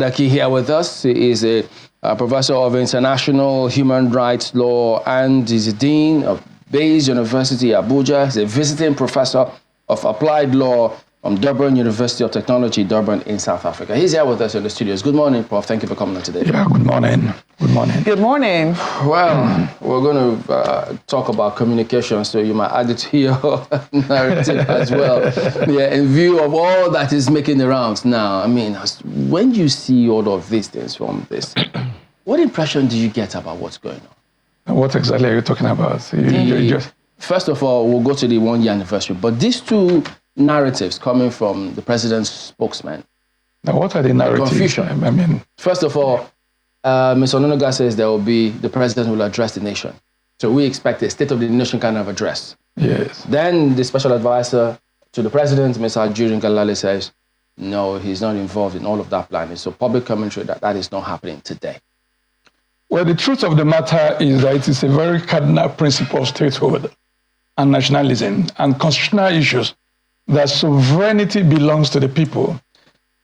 Madaki here with us. He is a professor of international human rights law and is a dean of Bayes University, Abuja. He's a visiting professor of applied law from Durban University of Technology, Durban in South Africa. He's here with us in the studios. Good morning, Prof. Thank you for coming on today. Yeah, good morning. Good morning. Good morning. Well, we're going to talk about communication, so you might add it to your narrative as well. Yeah, in view of all that is making the rounds now, I mean, when you see all of these things from this, what impression do you get about what's going on? What exactly are you talking about? First of all, we'll go to the 1 year anniversary, but these two narratives coming from the president's spokesman. Now, what are the narratives? Confusion. I mean, first of all, Mr. Ononuga says the president will address the nation. So we expect a State of the Nation kind of address. Yes. Then the special advisor to the president, Mr. Ajurin Galale, says, no, he's not involved in all of that planning. So public commentary that is not happening today. Well, the truth of the matter is that it is a very cardinal principle of statehood and nationalism and constitutional issues that sovereignty belongs to the people.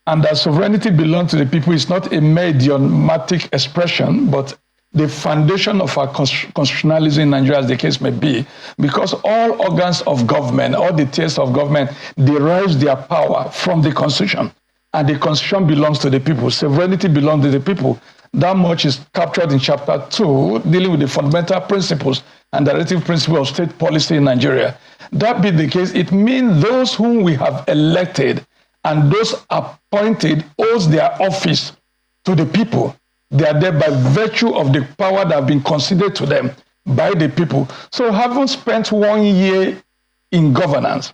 And that sovereignty belongs to the people is not a mere idiomatic expression, but the foundation of our constitutionalism in Nigeria, as the case may be, because all organs of government, all the tiers of government derives their power from the Constitution. And the Constitution belongs to the people. Sovereignty belongs to the people. That much is captured in Chapter 2, dealing with the fundamental principles and directive principles of state policy in Nigeria. That being the case, it means those whom we have elected and those appointed owes their office to the people. They are there by virtue of the power that have been conceded to them by the people. So having spent 1 year in governance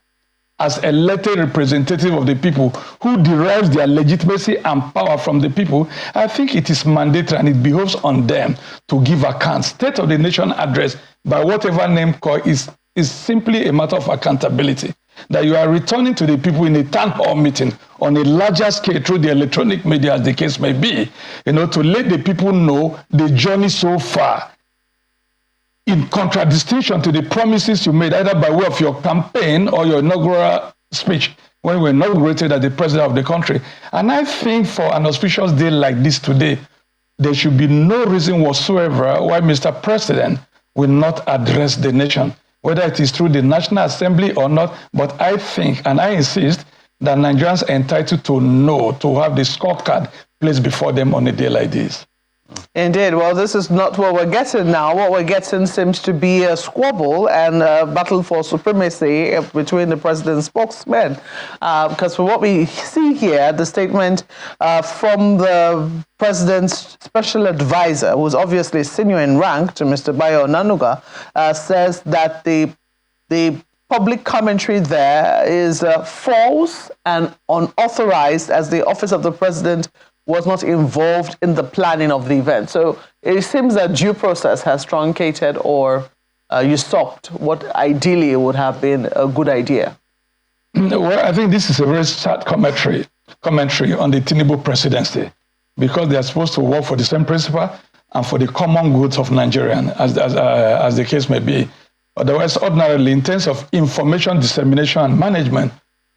as elected representative of the people who derives their legitimacy and power from the people, I think it is mandatory and it behoves on them to give account. State of the Nation address, by whatever name called, is simply a matter of accountability. That you are returning to the people in a town hall meeting on a larger scale through the electronic media, as the case may be, to let the people know the journey so far, in contradistinction to the promises you made, either by way of your campaign or your inaugural speech when we were inaugurated as the president of the country. And I think for an auspicious day like this today, there should be no reason whatsoever why Mr. President will not address the nation, whether it is through the National Assembly or not. But I think, and I insist, that Nigerians are entitled to know, to have the scorecard placed before them on a day like this. Indeed. Well, this is not what we're getting now. What we're getting seems to be a squabble and a battle for supremacy between the president's spokesmen. Because from what we see here, the statement from the president's special advisor, who's obviously senior in rank to Mr. Bayo Onanuga, says that the public commentary there is false and unauthorized, as the office of the president was not involved in the planning of the event. So it seems that due process has truncated or usurped what ideally would have been a good idea. Well, I think this is a very sad commentary on the Tinubu presidency, because they are supposed to work for the same principle and for the common goods of Nigerians, as the case may be. Otherwise, ordinarily, in terms of information dissemination and management,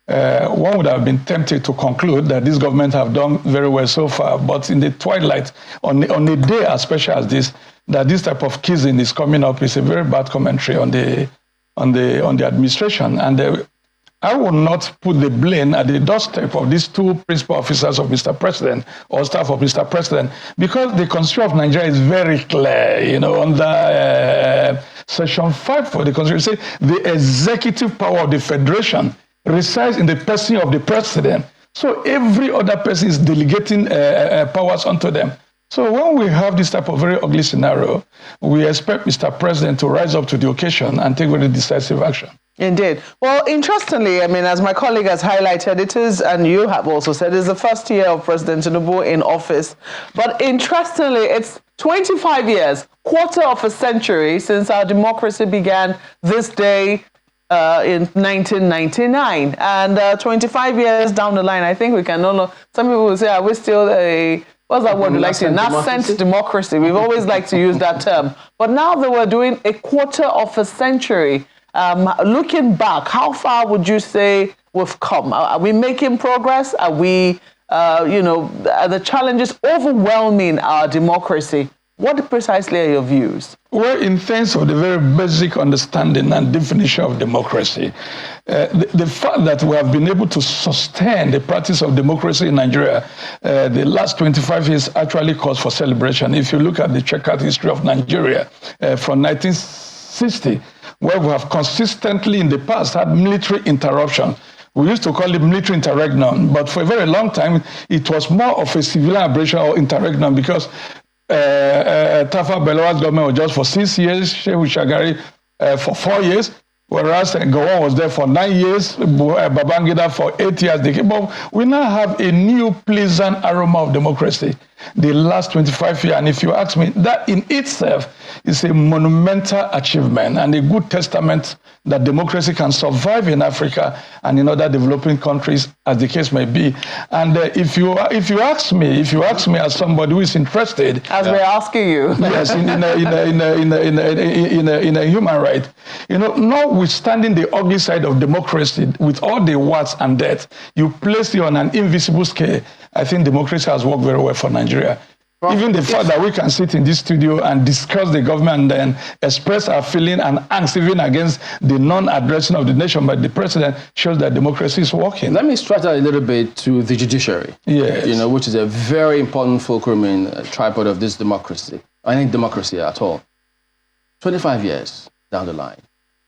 one would have been tempted to conclude that this government have done very well so far. But in the twilight, on a day as special as this, that this type of kissing is coming up is a very bad commentary on the administration. And I will not put the blame at the doorstep of these two principal officers of Mr. President or staff of Mr. President, because the Constitution of Nigeria is very clear, under Section 5 for the Constitution, it says the executive power of the Federation resides in the person of the president. So every other person is delegating powers onto them. So when we have this type of very ugly scenario, we expect Mr. President to rise up to the occasion and take very decisive action. Indeed. Well, interestingly, I mean, as my colleague has highlighted, it is, and you have also said, it's the first year of President Tinubu in office. But interestingly, it's 25 years, quarter of a century since our democracy began this day in 1999. And 25 years down the line, I think we can no longer, some people will say, are we still a, what's that word we like to use? Nascent democracy. We've always liked to use that term. But now that we're doing a quarter of a century, looking back, how far would you say we've come? Are we making progress? Are we the challenges overwhelming our democracy. What precisely are your views? Well, in terms of the very basic understanding and definition of democracy, the fact that we have been able to sustain the practice of democracy in Nigeria the last 25 years actually calls for celebration. If you look at the checkered history of Nigeria from 1960, where we have consistently in the past had military interruption. We used to call it military interregnum, but for a very long time, it was more of a civilian aberration or interregnum because Tafa Balewa's government was just for 6 years, Shehu Shagari for 4 years, whereas Gowon was there for 9 years, Babangida for 8 years. But we now have a new pleasant aroma of democracy the last 25 years. And if you ask me, that in itself is a monumental achievement and a good testament that democracy can survive in Africa and in other developing countries, as the case may be. And if you ask me as somebody who is interested, as we're asking you, yes, in a human right, notwithstanding the ugly side of democracy with all the wants and deaths, you place it on an invisible scale. I think democracy has worked very well for Nigeria. Prof, even the fact that we can sit in this studio and discuss the government and then express our feeling and angst even against the non-addressing of the nation by the president shows that democracy is working. Let me stretch out a little bit to the judiciary, yes. Which is a very important fulcrum in tripod of this democracy. I think democracy at all. 25 years down the line,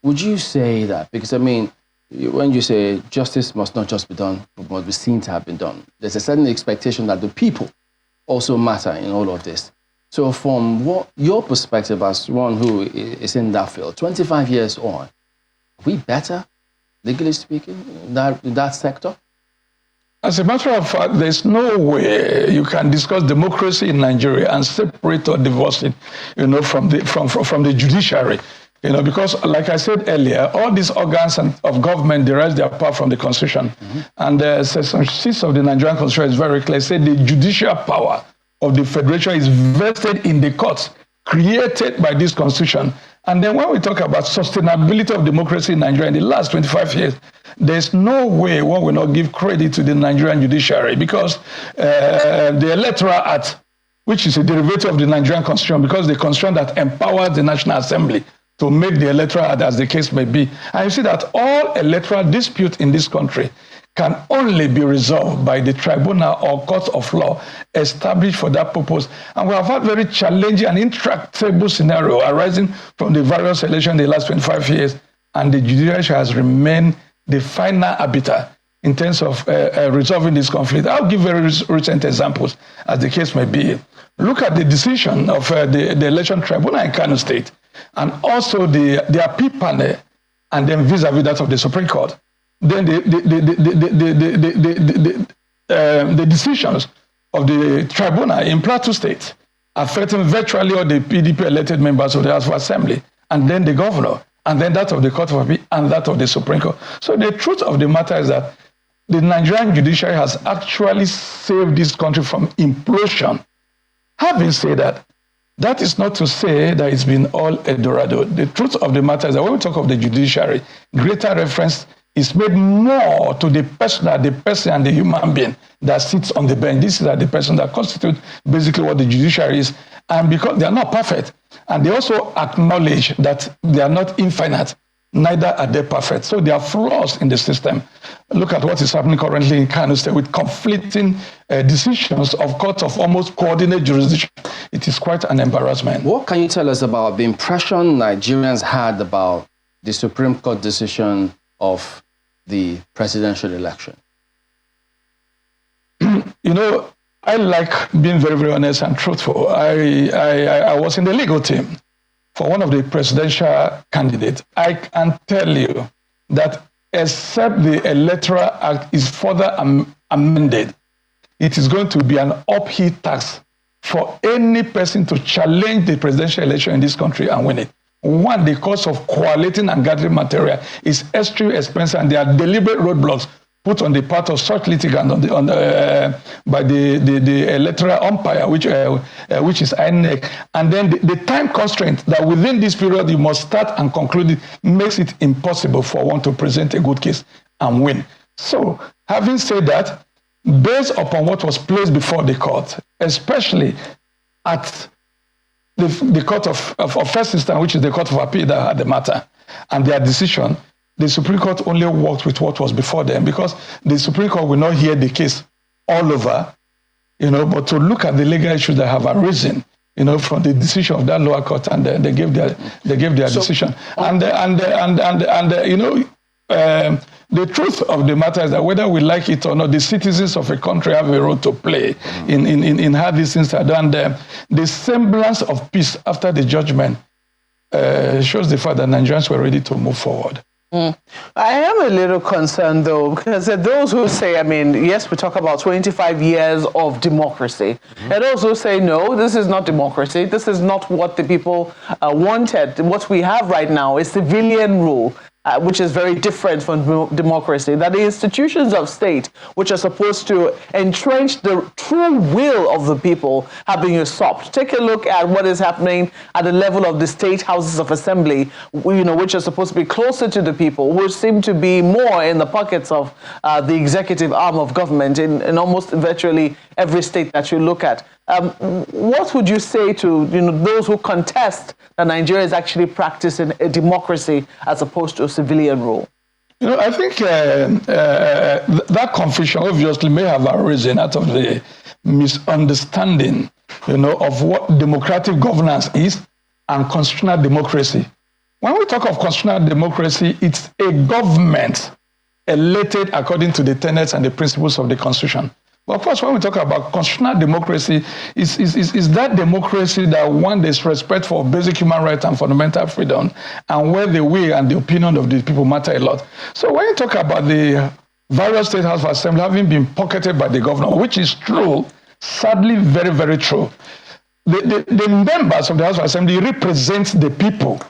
would you say that? Because, when you say justice must not just be done, but must be seen to have been done, there's a certain expectation that the people also matter in all of this. So from what your perspective as one who is in that field, 25 years on, are we better, legally speaking, in that sector? As a matter of fact, there's no way you can discuss democracy in Nigeria and separate or divorce it, from the judiciary. Because like I said earlier, all these organs of government derive their power from the Constitution. Mm-hmm. And Section 6 of the Nigerian Constitution is very clear. It says the judicial power of the Federation is vested in the courts created by this Constitution. And then when we talk about sustainability of democracy in Nigeria in the last 25 years, there's no way one will not give credit to the Nigerian judiciary because the Electoral Act, which is a derivative of the Nigerian Constitution, because the Constitution that empowers the National Assembly to make the electoral act, as the case may be. And you see that all electoral disputes in this country can only be resolved by the tribunal or courts of law established for that purpose. And we have had very challenging and intractable scenario arising from the various elections in the last 25 years. And the judiciary has remained the final arbiter in terms of resolving this conflict. I'll give very recent examples, as the case may be. Look at the decision of the election tribunal in Kano State, and also the appeal panel, and then vis-a-vis that of the Supreme Court. Then the decisions of the tribunal in Plateau State affecting virtually all the PDP elected members of the House of Assembly, and then the governor, and then that of the Court of Appeal, and that of the Supreme Court. So the truth of the matter is that the Nigerian judiciary has actually saved this country from implosion. Having said that, that is not to say that it's been all Eldorado. The truth of the matter is that when we talk of the judiciary, greater reference is made more to the person and the human being that sits on the bench. This is the person that constitutes basically what the judiciary is. And because they are not perfect, and they also acknowledge that they are not infinite, neither are they perfect. So there are flaws in the system. Look at what is happening currently in Kano State with conflicting decisions of courts of almost coordinate jurisdiction. It is quite an embarrassment. What can you tell us about the impression Nigerians had about the Supreme Court decision of the presidential election? I like being very, very honest and truthful. I was in the legal team for one of the presidential candidates. I can tell you that except the Electoral Act is further amended, it is going to be an uphill task for any person to challenge the presidential election in this country and win it. One, the cost of collating and gathering material is extremely expensive, and there are deliberate roadblocks put on the part of such litigant by the electoral umpire, which is INEC. And then the time constraint that within this period you must start and conclude it makes it impossible for one to present a good case and win. So, having said that, based upon what was placed before the court, especially at the court of first instance, which is the court of appeal that had the matter, and their decision, the Supreme Court only worked with what was before them, because the Supreme Court will not hear the case all over, but to look at the legal issues that have arisen, from the decision of that lower court, and they gave their decision. The truth of the matter is that whether we like it or not, the citizens of a country have a role to play in how these things are done. The semblance of peace after the judgment shows the fact that Nigerians were ready to move forward. I am a little concerned, though, because there are those who say, yes, we talk about 25 years of democracy. And those who say, no, this is not democracy. This is not what the people wanted. What we have right now is civilian rule. Which is very different from democracy, that the institutions of state, which are supposed to entrench the true will of the people, have been usurped. Take a look at what is happening at the level of the state houses of assembly, which are supposed to be closer to the people, which seem to be more in the pockets of the executive arm of government in almost virtually every state that you look at. What would you say to those who contest that Nigeria is actually practicing a democracy as opposed to a civilian rule? I think that confusion obviously may have arisen out of the misunderstanding, of what democratic governance is and constitutional democracy. When we talk of constitutional democracy, it's a government elected according to the tenets and the principles of the Constitution. But of course, when we talk about constitutional democracy, is that democracy that one there's respect for basic human rights and fundamental freedom, and where the will and the opinion of the people matter a lot. So when you talk about the various state house of assembly having been pocketed by the governor, which is true, sadly very, very true, the members of the House of Assembly represent the people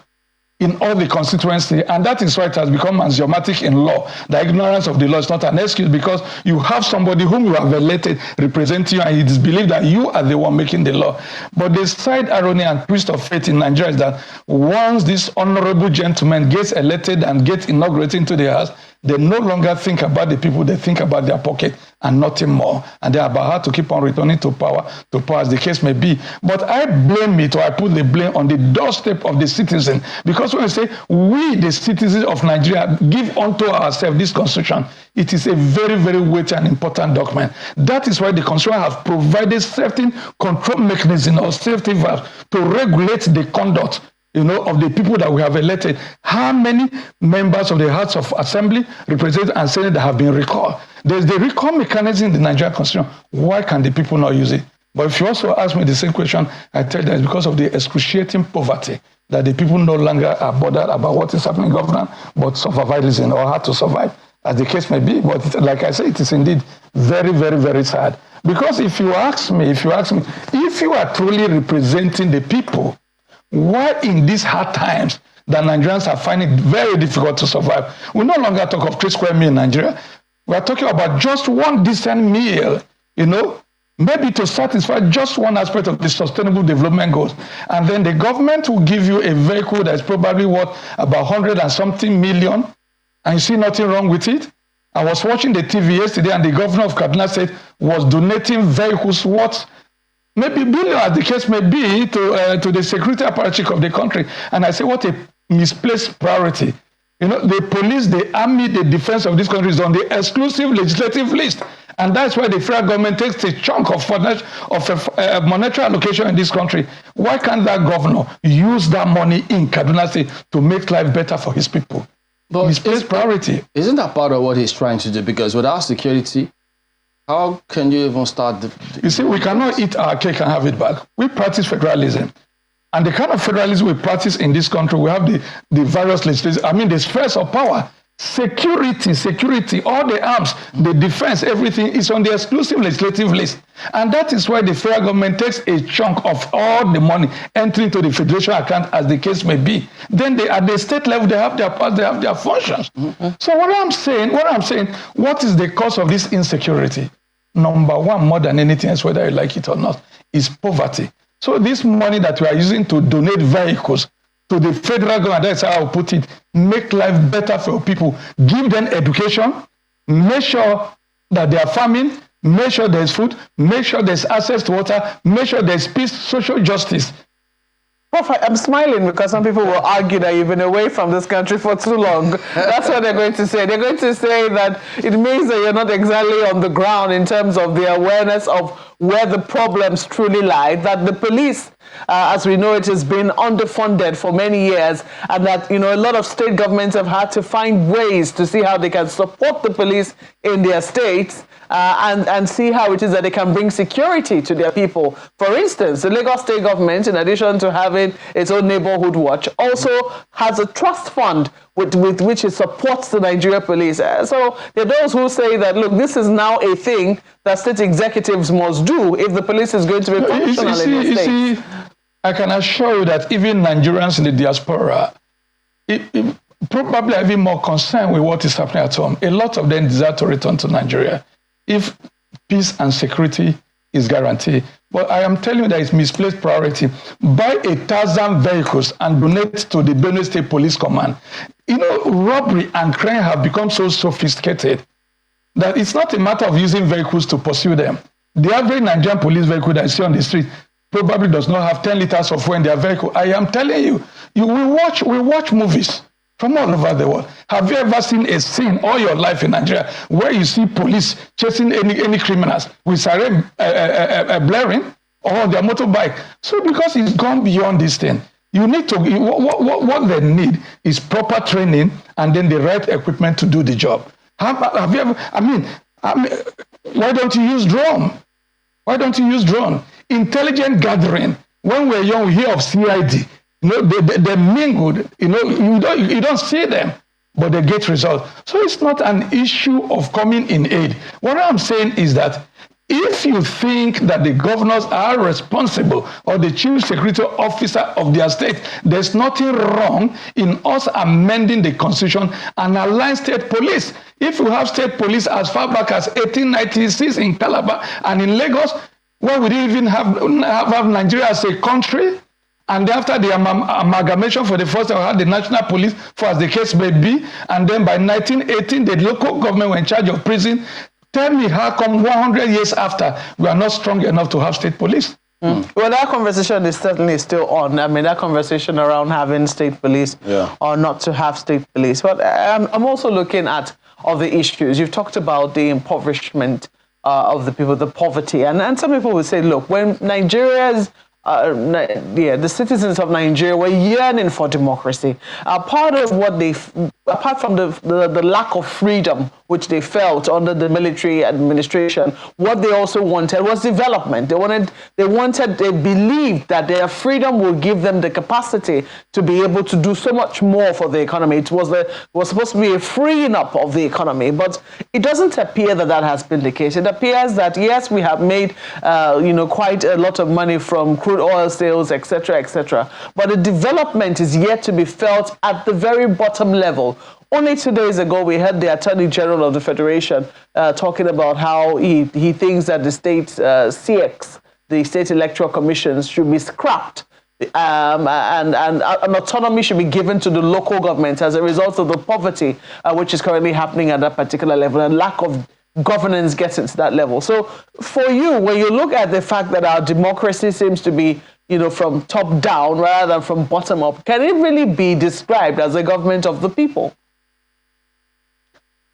in all the constituency, and that is why it has become axiomatic in law. The ignorance of the law is not an excuse, because you have somebody whom you have elected representing you, and it is believed that you are the one making the law. But the side irony and twist of fate in Nigeria is that once this honorable gentleman gets elected and gets inaugurated into the House, they no longer think about the people, they think about their pocket and nothing more. And they're about how to keep on returning to power as the case may be. But I blame it, or I put the blame on the doorstep of the citizen. Because when we say, we, the citizens of Nigeria, give unto ourselves this constitution, it is a very, very weighty and important document. That is why the constitution has provided certain control mechanism or safety valve to regulate the conduct of the people that we have elected. How many members of the House of Assembly, Representatives, and Senate that have been recalled? There's the recall mechanism in the Nigerian Constitution. Why can the people not use it? But if you also ask me the same question, I tell you that it's because of the excruciating poverty that the people no longer are bothered about what is happening in government, but survivalism, or how to survive, as the case may be. But like I say, it is indeed very, very, very sad. Because if you ask me, if you are truly representing the people, why in these hard times that Nigerians are finding it very difficult to survive? We no longer talk of 3 square meals in Nigeria. We are talking about just one decent meal, maybe to satisfy just one aspect of the sustainable development goals. And then the government will give you a vehicle that's probably worth about 100 and something million, and you see nothing wrong with it. I was watching the TV yesterday, and the governor of Kaduna State was donating vehicles worth maybe billion, as the case may be, to the security apparatus of the country. And I say, what a misplaced priority. The police, the army, the defense of this country is on the exclusive legislative list. And that's why the federal government takes a chunk of monetary allocation in this country. Why can't that governor use that money in Kaduna State to make life better for his people? But misplaced priority. Isn't that part of what he's trying to do? Because without security, how can you even start? You see, we cannot eat our cake and have it back. We practice federalism. And the kind of federalism we practice in this country, we have the various legislation. The spheres of power, security, all the arms, the defense, everything is on the exclusive legislative list. And that is why the federal government takes a chunk of all the money entering to the federation account, as the case may be. Then at the state level, they have their parts, they have their functions. Mm-hmm. So what I'm saying, what is the cause of this insecurity? Number one, more than anything else, whether you like it or not, is poverty. So this money that we are using to donate vehicles to the federal government, that's how I'll put it, make life better for people, give them education, make sure that they are farming, make sure there's food, make sure there's access to water, make sure there's peace, social justice. Prof, I'm smiling because some people will argue that you've been away from this country for too long. That's what they're going to say. They're going to say that it means that you're not exactly on the ground in terms of the awareness of where the problems truly lie, that the police, as we know it, has been underfunded for many years, and that, a lot of state governments have had to find ways to see how they can support the police in their states, and see how it is that they can bring security to their people. For instance, the Lagos state government, in addition to having its own neighborhood watch, also has a trust fund with which it supports the Nigeria police. So there are those who say that, look, this is now a thing that state executives must do if the police is going to be functional in their state. See, I can assure you that even Nigerians in the diaspora probably having more concern with what is happening at home. A lot of them desire to return to Nigeria if peace and security is guaranteed. But I am telling you that it's misplaced priority. Buy 1,000 vehicles and donate to the Benue State Police Command. Robbery and crime have become so sophisticated that it's not a matter of using vehicles to pursue them. The average Nigerian police vehicle that you see on the street probably does not have 10 liters of fuel in their vehicle. I am telling you, we watch movies from all over the world. Have you ever seen a scene all your life in Nigeria where you see police chasing any criminals with siren blaring or on their motorbike? So because it's gone beyond this thing, you need to, what they need is proper training and then the right equipment to do the job. Have you ever, why don't you use drone? Why don't you use drone? Intelligent gathering. When we're young, we hear of CID. They mingled. You don't see them, but they get results. So it's not an issue of coming in aid. What I'm saying is that if you think that the governors are responsible or the chief security officer of their state, there's nothing wrong in us amending the constitution and align state police. If you have state police as far back as 1896 in Calabar and in Lagos, where we didn't even have Nigeria as a country, and after the amalgamation for the first time, we had the national police, for as the case may be, and then by 1918, the local government were in charge of prison. Tell me how come 100 years after, we are not strong enough to have state police? Well, that conversation is certainly still on. I mean, that conversation around having state police or not to have state police. But I'm also looking at other issues. You've talked about the impoverishment of the people, the poverty. And some people would say, look, when Nigeria's the citizens of Nigeria were yearning for democracy. Part of what they, apart from the lack of freedom which they felt under the military administration, what they also wanted was development. They believed that their freedom would give them the capacity to be able to do so much more for the economy. It was supposed to be a freeing up of the economy, but it doesn't appear that that has been the case. It appears that yes, we have made quite a lot of money from crude oil sales, etc., but the development is yet to be felt at the very bottom level. Only 2 days ago, we heard the Attorney General of the Federation talking about how he thinks that the state CX, the state electoral commissions, should be scrapped, and an autonomy should be given to the local government as a result of the poverty which is currently happening at that particular level and lack of governance getting to that level. So for you, when you look at the fact that our democracy seems to be from top down rather than from bottom up, can it really be described as a government of the people?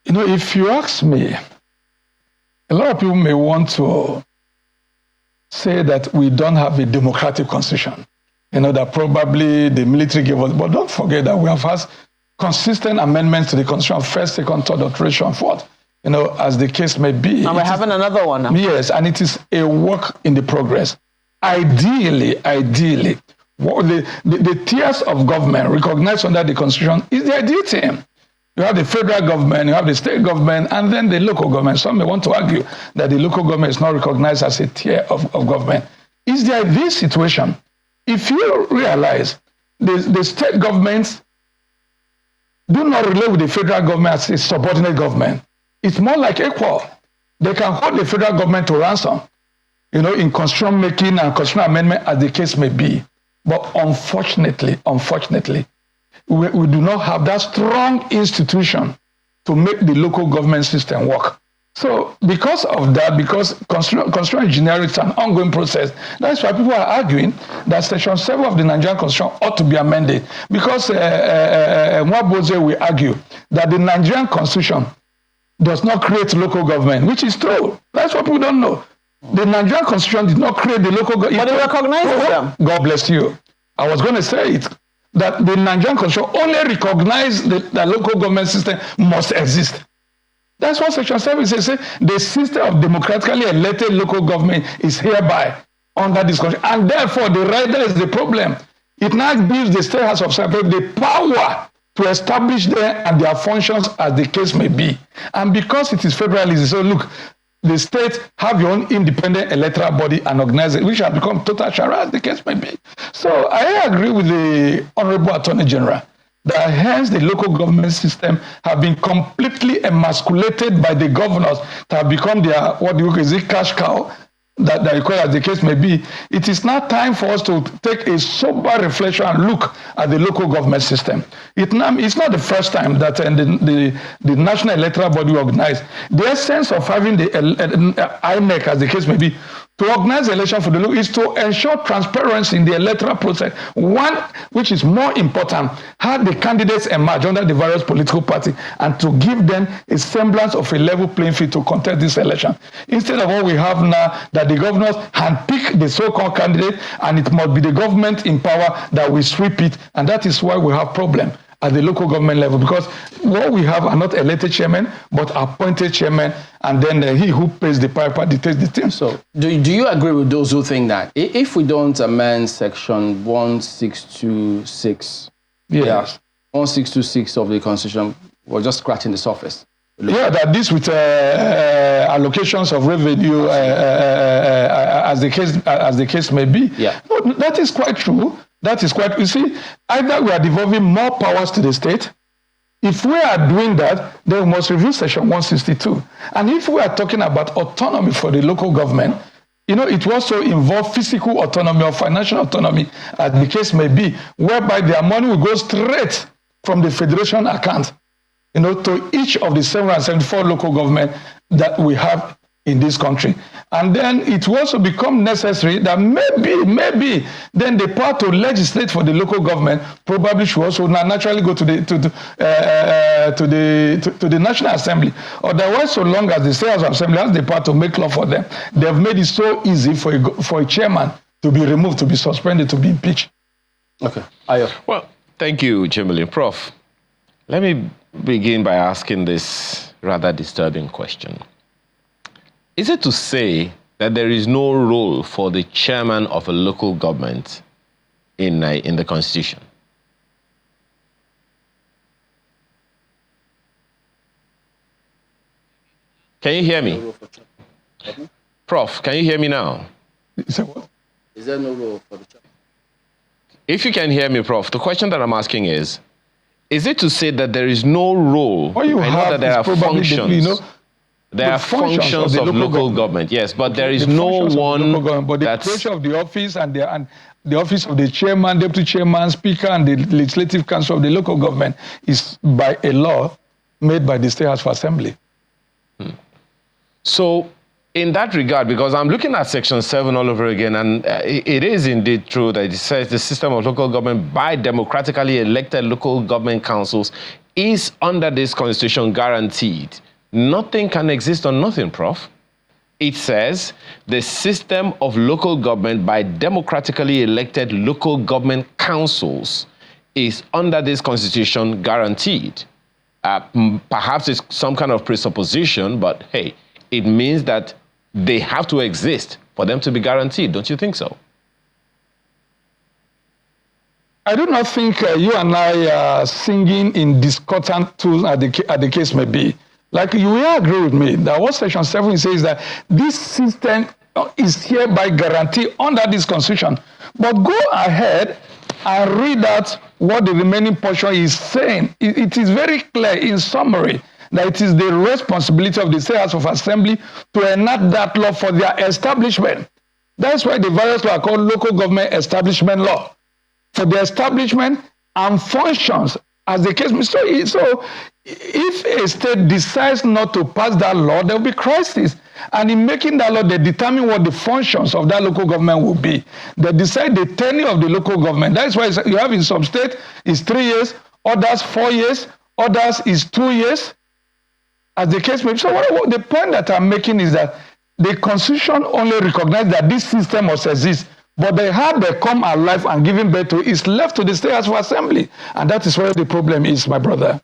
If you ask me, a lot of people may want to say that we don't have a democratic constitution, that probably the military gave us, but don't forget that we have had consistent amendments to the constitution, first, second, third, alteration, fourth, as the case may be. And we're having another one now. Yes, and it is a work in the progress. Ideally, what the tiers of government recognized under the constitution is the ideal thing. You have the federal government, you have the state government, and then the local government. Some may want to argue that the local government is not recognized as a tier of government. Is the ideal situation. If you realize the state governments do not relate with the federal government as a subordinate government, it's more like equal. They can hold the federal government to ransom, in constitution making and constitutional amendment as the case may be. But unfortunately, we do not have that strong institution to make the local government system work. So because of that, because constitutional engineering is an ongoing process, that's why people are arguing that Section 7 of the Nigerian Constitution ought to be amended. Because Mwaboze will argue that the Nigerian Constitution does not create local government, which is true. That's what people don't know. The Nigerian Constitution did not create the local government. But it recognizes them. God bless you. I was going to say it, that the Nigerian Constitution only recognizes the local government system must exist. That's what Section 7 says. The system of democratically elected local government is hereby under this constitution. And therefore, the rider is the problem. It now gives the State House of Assembly the power to establish them and their functions as the case may be. And because it is federalism, so look, the state have your own independent electoral body and organize it, which has become total shara as the case may be. So I agree with the Honorable Attorney General that hence the local government system have been completely emasculated by the governors that have become their, what do you call it, cash cow, that they call as the case may be. It is now time for us to take a sober reflection and look at the local government system. It's not the first time that the National Electoral Body organized. The essence of having the INEC, as the case may be, to organize the election for the local is to ensure transparency in the electoral process. One, which is more important, how the candidates emerge under the various political parties and to give them a semblance of a level playing field to contest this election. Instead of what we have now, that the governors handpick the so-called candidate and it must be the government in power that will sweep it. And that is why we have problem at the local government level, because what we have are not elected chairmen, but appointed chairmen, and then he who pays the piper dictates the team. So, do you agree with those who think that if we don't amend Section 1626, Yes. 1626 of the Constitution, we're just scratching the surface? Yeah, that this with allocations of revenue as the case may be. Yeah. No, that is quite true. That is quite, you see, either we are devolving more powers to the state. If we are doing that, then we must review Section 162. And if we are talking about autonomy for the local government, it will also involve physical autonomy or financial autonomy, as the case may be, whereby their money will go straight from the federation account, to each of the 774 local government that we have in this country. And then it will also become necessary that maybe then the power to legislate for the local government probably should also naturally go to the National Assembly. Otherwise, so long as the State House of Assembly has the power to make law for them, they've made it so easy for a chairman to be removed, to be suspended, to be impeached. Okay. Ayo. Well, thank you, Jimmy. Prof, let me begin by asking this rather disturbing question. Is it to say that there is no role for the chairman of a local government in the Constitution? Can you hear me? Prof, can you hear me now? Is there no role for the chairman? If you can hear me, Prof, the question that I'm asking is it to say that there is no role? What you I know have that there are functions. There are functions of local government, yes, but there is no one but the creation of the office and the office of the chairman, deputy chairman, speaker, and the legislative council of the local government is by a law made by the State House of Assembly. So, in that regard, because I'm looking at Section 7 all over again, and it is indeed true that it says the system of local government by democratically elected local government councils is under this Constitution guaranteed. Nothing can exist on nothing, Prof. It says the system of local government by democratically elected local government councils is under this Constitution guaranteed. Perhaps it's some kind of presupposition, but hey, it means that they have to exist for them to be guaranteed. Don't you think so? I do not think you and I are singing in discordant tune at the case may be. Like you will agree with me that what Section 7 says that this system is hereby guaranteed under this Constitution. But go ahead and read out what the remaining portion is saying. It is very clear in summary that it is the responsibility of the State House of Assembly to enact that law for their establishment. That's why the various laws are called local government establishment law. For the establishment and functions as the case. So if a state decides not to pass that law, there will be crisis. And in making that law, they determine what the functions of that local government will be. They decide the tenure of the local government. That is why you have in some states is 3 years, others 4 years, others is 2 years, as the case may be. So what the point that I'm making is that the Constitution only recognizes that this system must exist, but the how they come alive and giving birth to is left to the State House of Assembly. And that is where the problem is, my brother.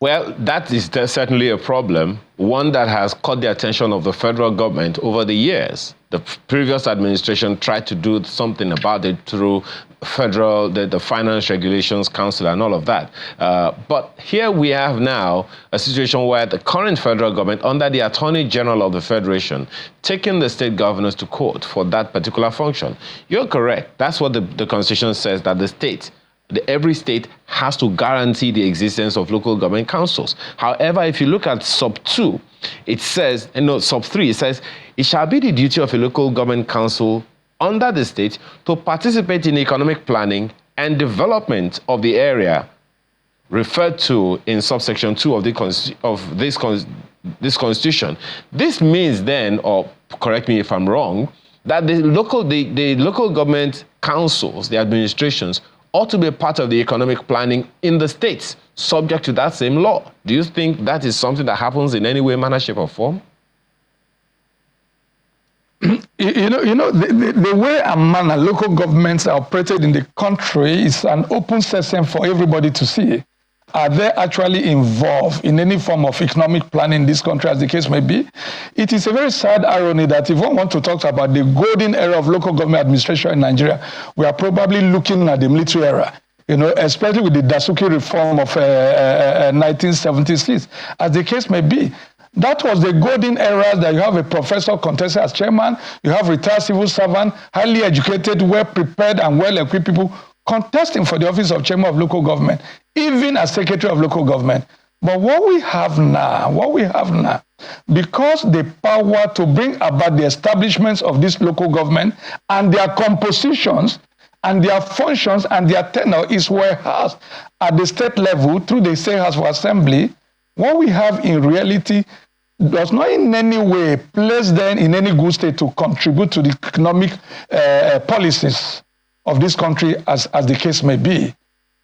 Well, that is certainly a problem, one that has caught the attention of the federal government over the years. The previous administration tried to do something about it through the Finance Regulations Council and all of that. But here we have now a situation where the current federal government, under the Attorney General of the Federation, taking the state governors to court for that particular function. You're correct. That's what the Constitution says, that the state, every state has to guarantee the existence of local government councils. However, if you look at sub 2, it says, sub 3, it says, it shall be the duty of a local government council under the state to participate in economic planning and development of the area referred to in subsection 2 of this Constitution. This means then, or correct me if I'm wrong, that the local government councils, the administrations, ought to be a part of the economic planning in the states, subject to that same law. Do you think that is something that happens in any way, manner, shape, or form? The way and manner local governments are operated in the country is an open session for everybody to see. Are they actually involved in any form of economic planning in this country, as the case may be? It is a very sad irony that if one wants to talk about the golden era of local government administration in Nigeria, we are probably looking at the military era, especially with the Dasuki reform of 1976, as the case may be. That was the golden era that you have a professor contested as chairman, you have retired civil servant, highly educated, well-prepared and well-equipped people contesting for the office of chairman of local government, even as secretary of local government. But what we have now, because the power to bring about the establishments of this local government and their compositions and their functions and their tenure is warehoused at the state level through the State House of Assembly, what we have in reality does not in any way place them in any good state to contribute to the economic policies of this country, as the case may be.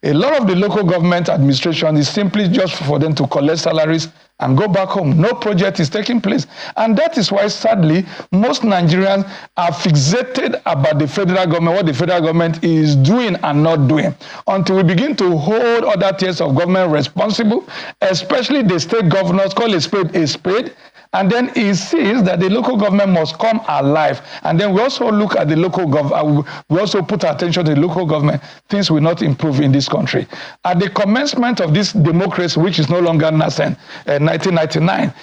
A lot of the local government administration is simply just for them to collect salaries and go back home. No project is taking place. And that is why, sadly, most Nigerians are fixated about the federal government, what the federal government is doing and not doing, until we begin to hold other tiers of government responsible, especially the state governors, call a spade, and then it sees that the local government must come alive. And then we also look at the local government, we also put our attention to the local government. Things will not improve in this country. At the commencement of this democracy, which is no longer nascent, 1999,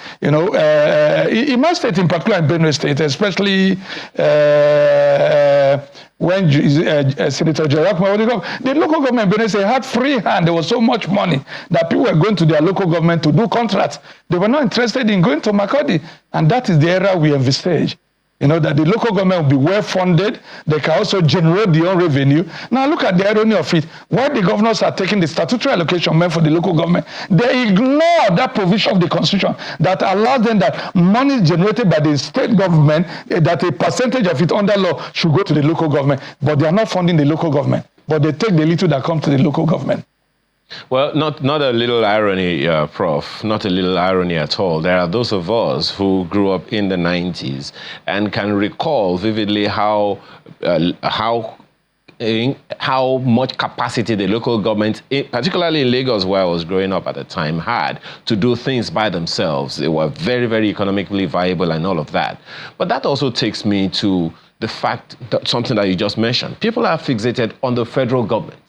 in my state in particular, in Benue State, especially when Senator Jarak, the local government in Benue State had free hand. There was so much money that people were going to their local government to do contracts. They were not interested in going to Makodi. And that is the era we envisage. That the local government will be well funded. They can also generate their own revenue. Now look at the irony of it. While the governors are taking the statutory allocation meant for the local government, they ignore that provision of the Constitution that allows them that money generated by the state government, that a percentage of it under law should go to the local government. But they are not funding the local government. But they take the little that comes to the local government. Well, not a little irony, Prof, not a little irony at all. There are those of us who grew up in the 90s and can recall vividly how much capacity the local government, particularly in Lagos where I was growing up at the time, had to do things by themselves. They were very, very economically viable and all of that. But that also takes me to the fact that something that you just mentioned. People are fixated on the federal government.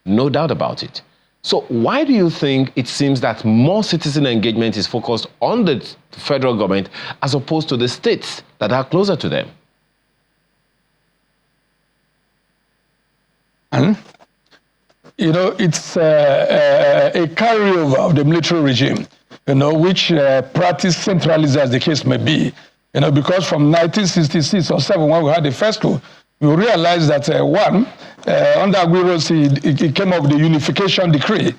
No doubt about it. So why do you think it seems that more citizen engagement is focused on the federal government as opposed to the states that are closer to them? It's a carryover of the military regime, which practiced centralization as the case may be. Because from 1966 or 7, when we had the first coup, we realized that under Aguiro's, it came up with the unification decree.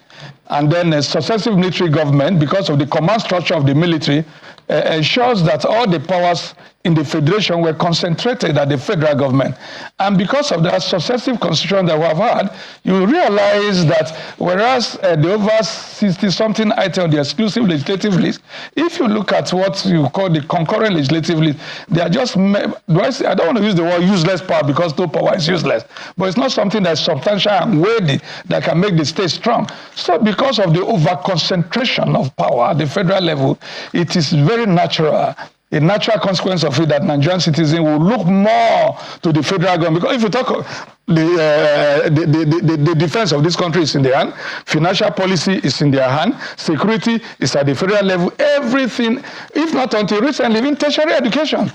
and then a successive military government, because of the command structure of the military, ensures that all the powers in the federation were concentrated at the federal government. And because of that successive constitution that we have had, you realize that whereas the over 60-something item on the exclusive legislative list, if you look at what you call the concurrent legislative list, they are just, I don't want to use the word useless power because no power is useless, but it's not something that's substantial and weighty that can make the state strong. So because of the over-concentration of power at the federal level, it is very natural, a natural consequence of it, that Nigerian citizens will look more to the federal government. Because if you talk, the defense of this country is in their hand, financial policy is in their hand, security is at the federal level, everything, if not until recently, even tertiary education.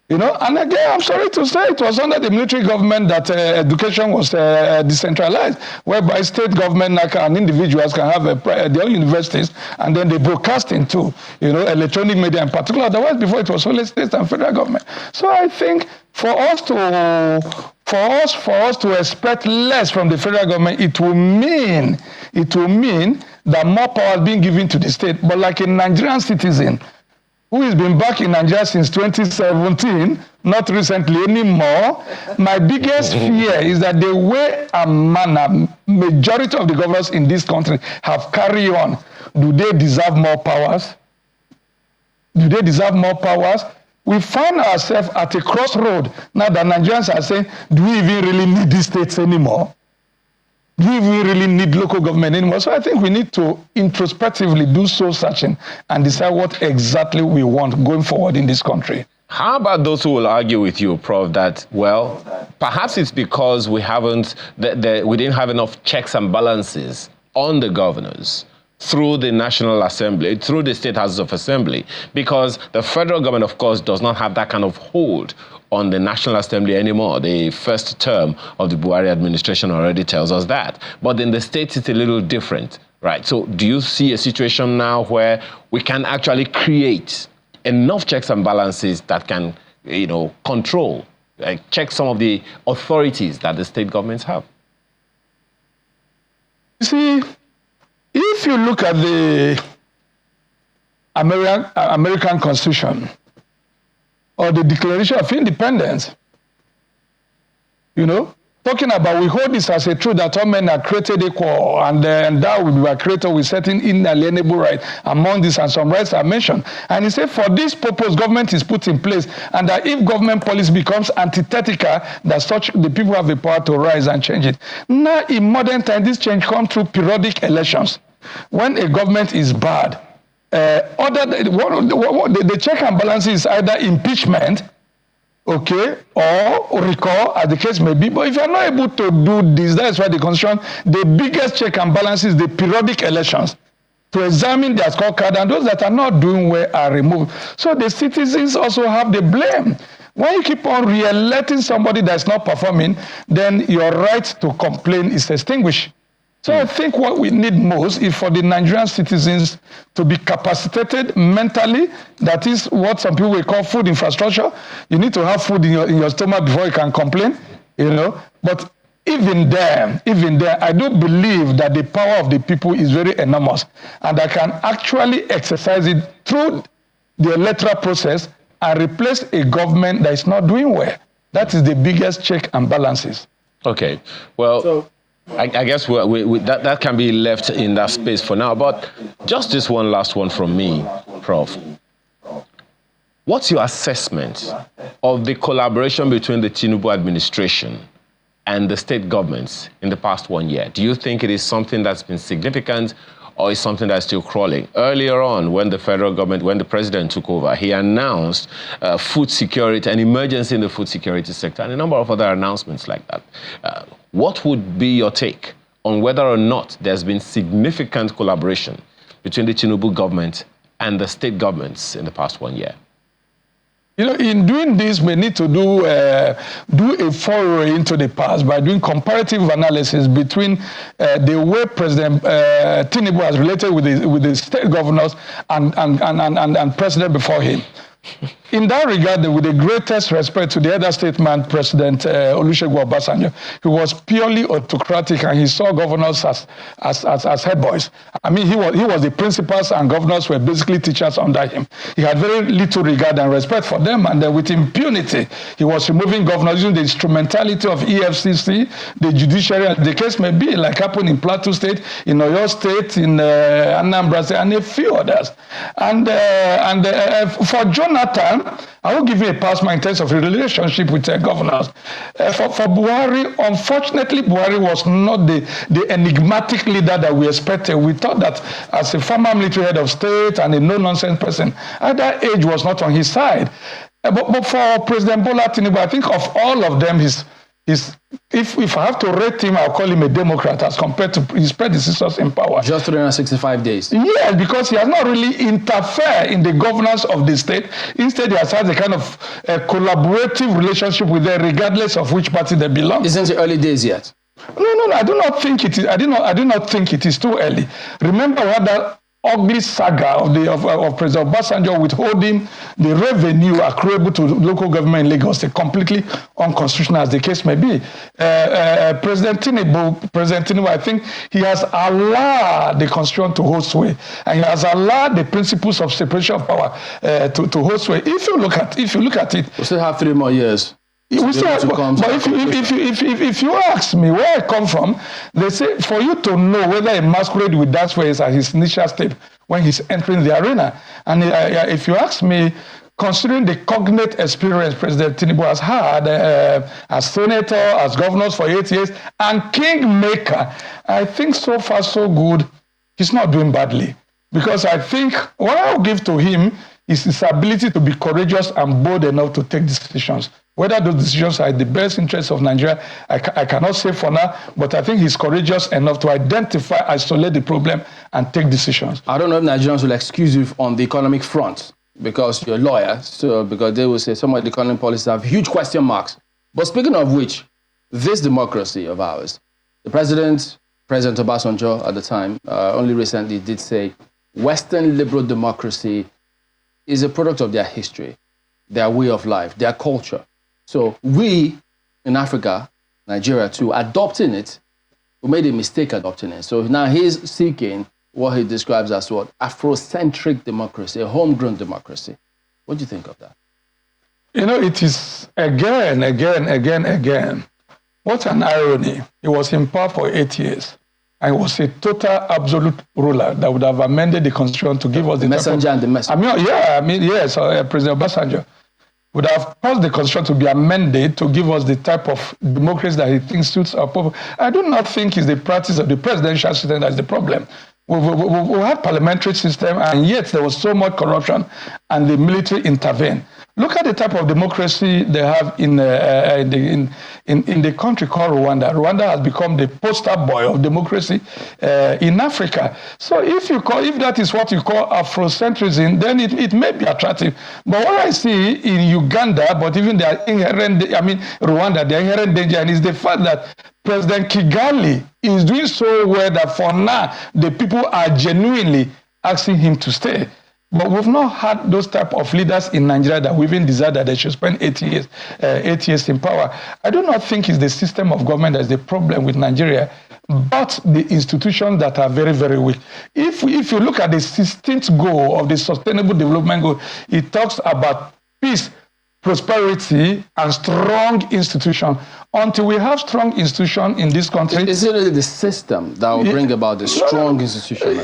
You know, and again, I'm sorry to say, it was under the military government that education was decentralized, whereby state government and individuals can have their own universities, and then they broadcasting too, you know, electronic media in particular. Otherwise, before it was only state and federal government. So I think for us to expect less from the federal government, it will mean that more power is being given to the state. But like a Nigerian citizen who has been back in Nigeria since 2017, not recently anymore, my biggest fear is that the way and manner majority of the governors in this country have carried on, do they deserve more powers? Do they deserve more powers? We find ourselves at a crossroad now that Nigerians are saying, do we even really need these states anymore? Do we really need local government anymore? So I think we need to introspectively do soul searching and decide what exactly we want going forward in this country. How about those who will argue with you, Prof, that, well, perhaps it's because we didn't have enough checks and balances on the governors through the National Assembly, through the State Houses of Assembly, because the federal government, of course, does not have that kind of hold on the National Assembly anymore. The first term of the Buhari administration already tells us that. But in the states, it's a little different, right? So do you see a situation now where we can actually create enough checks and balances that can, you know, control, check some of the authorities that the state governments have? You see, if you look at the American Constitution, or the Declaration of Independence, you know, talking about we hold this as a truth that all men are created equal and endowed we were created with certain inalienable rights. Among these and some rights are mentioned. And he said for this purpose government is put in place, and that if government policy becomes antithetical, that such the people have the power to rise and change it. Now in modern time, this change comes through periodic elections. When a government is bad, the check and balance is either impeachment, okay, or recall, as the case may be. But if you're not able to do this, that's why the Constitution, the biggest check and balance is the periodic elections, to examine their scorecard, and those that are not doing well are removed. So the citizens also have the blame. When you keep on re-electing somebody that's not performing, then your right to complain is extinguished. So I think what we need most is for the Nigerian citizens to be capacitated mentally. That is what some people will call food infrastructure. You need to have food in your stomach before you can complain, you know. But even there, I do believe that the power of the people is very enormous, and I can actually exercise it through the electoral process and replace a government that is not doing well. That is the biggest check and balances. Okay, well, I guess that can be left in that space for now. But just this one last one from me, Prof. What's your assessment of the collaboration between the Tinubu administration and the state governments in the past 1 year? Do you think it is something that's been significant, or is something that's still crawling? Earlier on, when the federal government, when the president took over, he announced food security, an emergency in the food security sector, and a number of other announcements like that. What would be your take on whether or not there's been significant collaboration between the Tinubu government and the state governments in the past 1 year? You know, in doing this, we need to do a foray into the past by doing comparative analysis between the way President Tinubu has related with the state governors and president before him. in that regard, with the greatest respect to the other statesman, President Olusegun Obasanjo, he was purely autocratic, and he saw governors as head boys. I mean, he was the principals, and governors were basically teachers under him. He had very little regard and respect for them, and then with impunity, he was removing governors using the instrumentality of EFCC, the judiciary, as the case may be, like happened in Plateau State, in Oyo State, in Anambra State, and a few others. And for Jonathan, I will give you a pass in terms of his relationship with governors. For Buhari, unfortunately, Buhari was not the enigmatic leader that we expected. We thought that as a former military head of state and a no-nonsense person, at that age was not on his side. But for President Bola Tinubu, I think of all of them, if I have to rate him, I'll call him a Democrat as compared to his predecessors in power. Just 365 days. Yes, because he has not really interfered in the governance of the state. Instead, he has had a kind of collaborative relationship with them, regardless of which party they belong. Isn't it early days yet? No, I do not think it is. I do not think it is too early. Remember what that ugly saga of President Obasanjo withholding the revenue accruable to local government in Lagos, completely unconstitutional as the case may be. President Tinubu, I think he has allowed the constitution to hold sway, and he has allowed the principles of separation of power to hold sway. If you look at it, we still have 3 more years. But if you ask me where I come from, they say for you to know whether a masquerade will dance where is at his initial step when he's entering the arena. And if you ask me, considering the cognate experience President Tinubu has had as senator, as governors for 8 years, and kingmaker, I think so far so good. He's not doing badly. Because I think what I'll give to him is his ability to be courageous and bold enough to take decisions. Whether those decisions are in the best interest of Nigeria, I cannot say for now, but I think he's courageous enough to identify, isolate the problem, and take decisions. I don't know if Nigerians will excuse you on the economic front, because you're a lawyer, so because they will say some of the economic policies have huge question marks. But speaking of which, this democracy of ours, the President Obasanjo at the time, only recently did say, Western liberal democracy is a product of their history, their way of life, their culture. So we in Africa, Nigeria too, adopting it, we made a mistake adopting it. So now he's seeking what he describes as what? Afrocentric democracy, a homegrown democracy. What do you think of that? You know, it is again. What an irony. He was in power for 8 years. And he was a total, absolute ruler that would have amended the constitution to give us the messenger and the messenger. Yes, President Obasanjo would have caused the constitution to be amended to give us the type of democracy that he thinks suits our purpose. I do not think it's the practice of the presidential system that's the problem. We had parliamentary system, and yet there was so much corruption, and the military intervened. Look at the type of democracy they have in the country called Rwanda. Rwanda has become the poster boy of democracy in Africa. So if that is what you call Afrocentrism, then it may be attractive. But what I see in Uganda, but even Rwanda, the inherent danger, and is the fact that President Kigali is doing so well that for now the people are genuinely asking him to stay. But we've not had those type of leaders in Nigeria that we even desire that they should spend 8 years in power. I do not think it's the system of government that's the problem with Nigeria, but the institutions that are very, very weak. If you look at the 16th goal of the Sustainable Development Goal, it talks about peace, prosperity, and strong institution. Until we have strong institution in this country, is it really the system that will bring about the strong institution?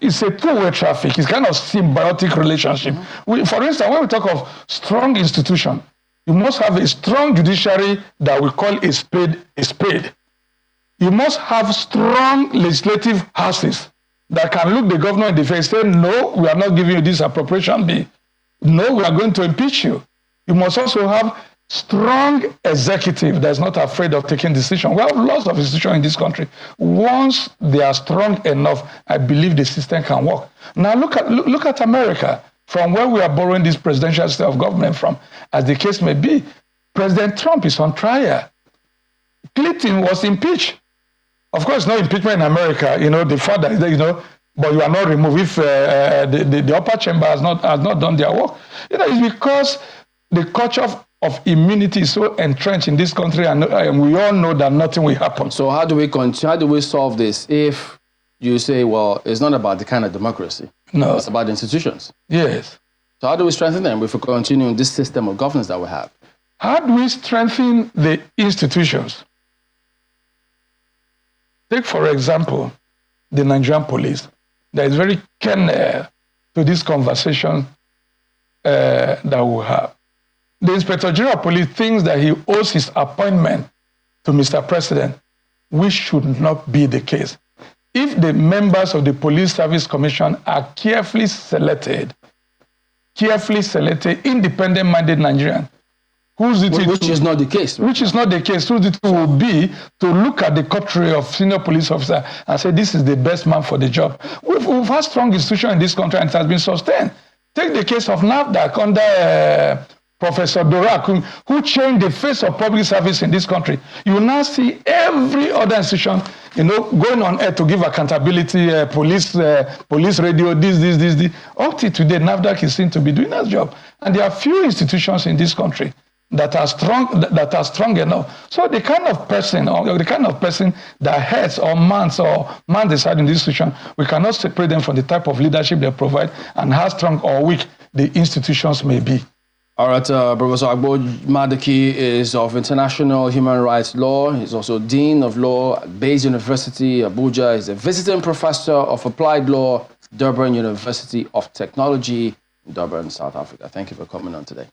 It's a two-way traffic. It's kind of symbiotic relationship. For instance, when we talk of strong institution, you must have a strong judiciary that we call a spade a spade. You must have strong legislative houses that can look the governor in the face and say, no, we are not giving you this appropriation bill. No, we are going to impeach you. You must also have strong executive that's not afraid of taking decisions. We have lots of institutions in this country. Once they are strong enough, I believe the system can work. Now look at America, from where we are borrowing this presidential system of government from. As the case may be, President Trump is on trial. Clinton was impeached. Of course, no impeachment in America. The father, but you are not removed if the upper chamber has not done their work. It's because the culture of immunity is so entrenched in this country, and we all know that nothing will happen. So how do we solve this if you say, well, it's not about the kind of democracy? No. It's about the institutions. Yes. So how do we strengthen them if we continue in this system of governance that we have? How do we strengthen the institutions? Take, for example, the Nigerian police. There is very keen to this conversation that we have. The Inspector General of Police thinks that he owes his appointment to Mr. President, which should not be the case. If the members of the Police Service Commission are carefully selected, independent-minded Nigerians, which is not the case. Right? Which is not the case. Whose duty will be to look at the coterie of senior police officers and say, this is the best man for the job. We've had strong institutions in this country and it has been sustained. Take the case of NAFDAC under Professor Dorak, who changed the face of public service in this country. You now see every other institution, going on air to give accountability, police radio, this. Up to today, NAFDAC is seen to be doing that job. And there are few institutions in this country that are strong enough. So the kind of person that heads or man decide in this institution, we cannot separate them from the type of leadership they provide and how strong or weak the institutions may be. All right, Professor Agbo Madaki is of International Human Rights Law. He's also Dean of Law at Bayes University, Abuja. He's a visiting professor of Applied Law, Durban University of Technology, in Durban, South Africa. Thank you for coming on today.